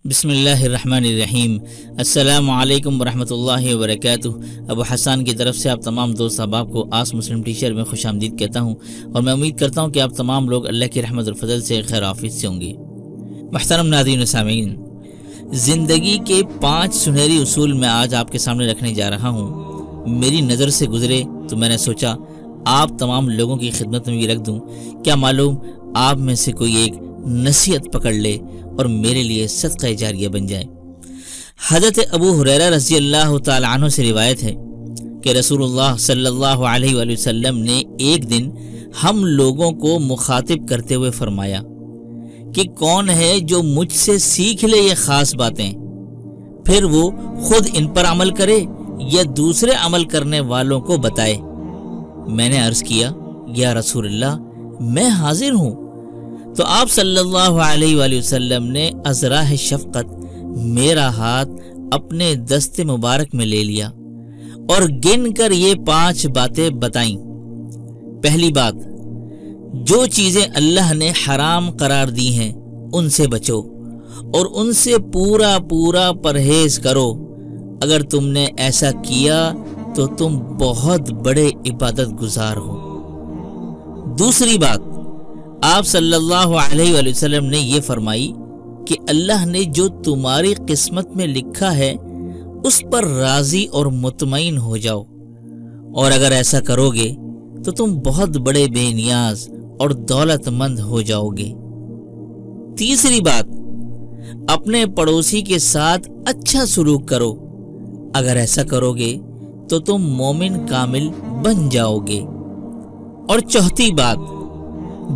بسم اللہ الرحمن الرحیم۔ السلام علیکم ورحمۃ اللہ وبرکاتہ۔ ابو حسان کی طرف سے آپ تمام دوست احباب کو آس مسلم ٹیچر میں خوش آمدید کہتا ہوں، اور میں امید کرتا ہوں کہ آپ تمام لوگ اللہ کی رحمت اور فضل سے خیر عافیت سے ہوں گے۔ محترم ناظرین و سامعین، زندگی کے 5 سنہری اصول میں آج آپ کے سامنے رکھنے جا رہا ہوں۔ میری نظر سے گزرے تو میں نے سوچا آپ تمام لوگوں کی خدمت میں بھی رکھ دوں، کیا معلوم آپ میں سے کوئی ایک نصیحت پکڑ لے اور میرے لیے صدقہ جاریہ بن جائے۔ حضرت ابو ہریرہ رضی اللہ تعالی عنہ سے روایت ہے کہ رسول اللہ صلی اللہ علیہ وآلہ وسلم نے ایک دن ہم لوگوں کو مخاطب کرتے ہوئے فرمایا کہ کون ہے جو مجھ سے سیکھ لے یہ خاص باتیں، پھر وہ خود ان پر عمل کرے یا دوسرے عمل کرنے والوں کو بتائے۔ میں نے عرض کیا یا رسول اللہ، میں حاضر ہوں۔ تو آپ صلی اللہ علیہ وآلہ وسلم نے ازراہ شفقت میرا ہاتھ اپنے دست مبارک میں لے لیا اور گن کر یہ 5 باتیں بتائیں۔ پہلی بات، جو چیزیں اللہ نے حرام قرار دی ہیں ان سے بچو اور ان سے پورا پرہیز کرو۔ اگر تم نے ایسا کیا تو تم بہت بڑے عبادت گزار ہو۔ دوسری بات، آپ صلی اللہ علیہ وآلہ وسلم نے یہ فرمائی کہ اللہ نے جو تمہاری قسمت میں لکھا ہے اس پر راضی اور مطمئن ہو جاؤ، اور اگر ایسا کرو گے تو تم بہت بڑے بے نیاز اور دولت مند ہو جاؤ گے۔ تیسری بات، اپنے پڑوسی کے ساتھ اچھا سلوک کرو، اگر ایسا کرو گے تو تم مومن کامل بن جاؤ گے۔ اور چوتھی بات،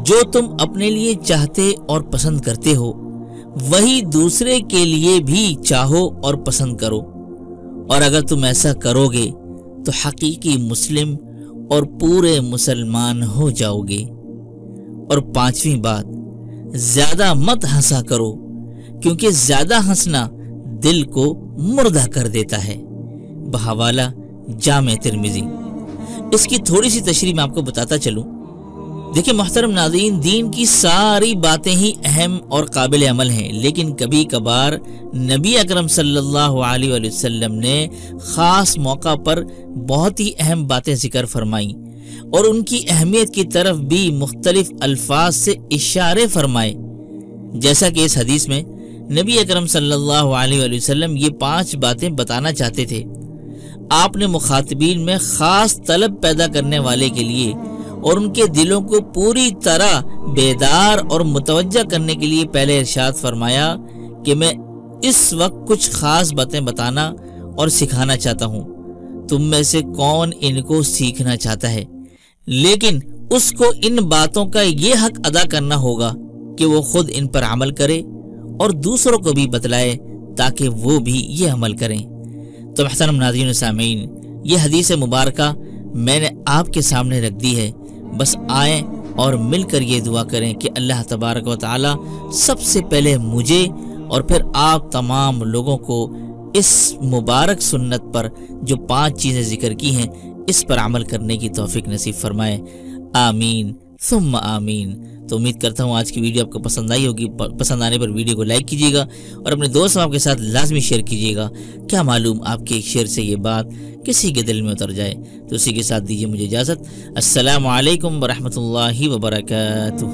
جو تم اپنے لیے چاہتے اور پسند کرتے ہو وہی دوسرے کے لیے بھی چاہو اور پسند کرو، اور اگر تم ایسا کرو گے تو حقیقی مسلم اور پورے مسلمان ہو جاؤ گے۔ اور 5ویں بات، زیادہ مت ہنسا کرو، کیونکہ زیادہ ہنسنا دل کو مردہ کر دیتا ہے۔ بحوالہ جامع ترمذی۔ اس کی تھوڑی سی تشریح میں آپ کو بتاتا چلوں۔ دیکھیں محترم ناظرین، دین کی ساری باتیں ہی اہم اور قابل عمل ہیں، لیکن کبھی کبھار نبی اکرم صلی اللہ علیہ وآلہ وسلم نے خاص موقع پر بہت ہی اہم باتیں ذکر فرمائیں اور ان کی اہمیت کی طرف بھی مختلف الفاظ سے اشارے فرمائے، جیسا کہ اس حدیث میں نبی اکرم صلی اللہ علیہ وآلہ وسلم یہ 5 باتیں بتانا چاہتے تھے۔ آپ نے مخاطبین میں خاص طلب پیدا کرنے والے کے لیے اور ان کے دلوں کو پوری طرح بیدار اور متوجہ کرنے کے لیے پہلے ارشاد فرمایا کہ میں اس وقت کچھ خاص باتیں بتانا اور سکھانا چاہتا ہوں، تم میں سے کون ان کو سیکھنا چاہتا ہے، لیکن اس کو ان باتوں کا یہ حق ادا کرنا ہوگا کہ وہ خود ان پر عمل کرے اور دوسروں کو بھی بتلائے تاکہ وہ بھی یہ عمل کریں۔ تو محترم ناظرین و سامعین، یہ حدیث مبارکہ میں نے آپ کے سامنے رکھ دی ہے، بس آئیں اور مل کر یہ دعا کریں کہ اللہ تبارک و تعالی سب سے پہلے مجھے اور پھر آپ تمام لوگوں کو اس مبارک سنت پر جو 5 چیزیں ذکر کی ہیں اس پر عمل کرنے کی توفیق نصیب فرمائے۔ آمین ثم آمین۔ تو امید کرتا ہوں آج کی ویڈیو آپ کو پسند آئی ہوگی۔ پسند آنے پر ویڈیو کو لائک کیجیے گا اور اپنے دوست آپ کے ساتھ لازمی شیئر کیجیے گا، کیا معلوم آپ کے ایک شیئر سے یہ بات کسی کے دل میں اتر جائے۔ تو اسی کے ساتھ دیجیے مجھے اجازت۔ السلام علیکم ورحمۃ اللہ وبرکاتہ۔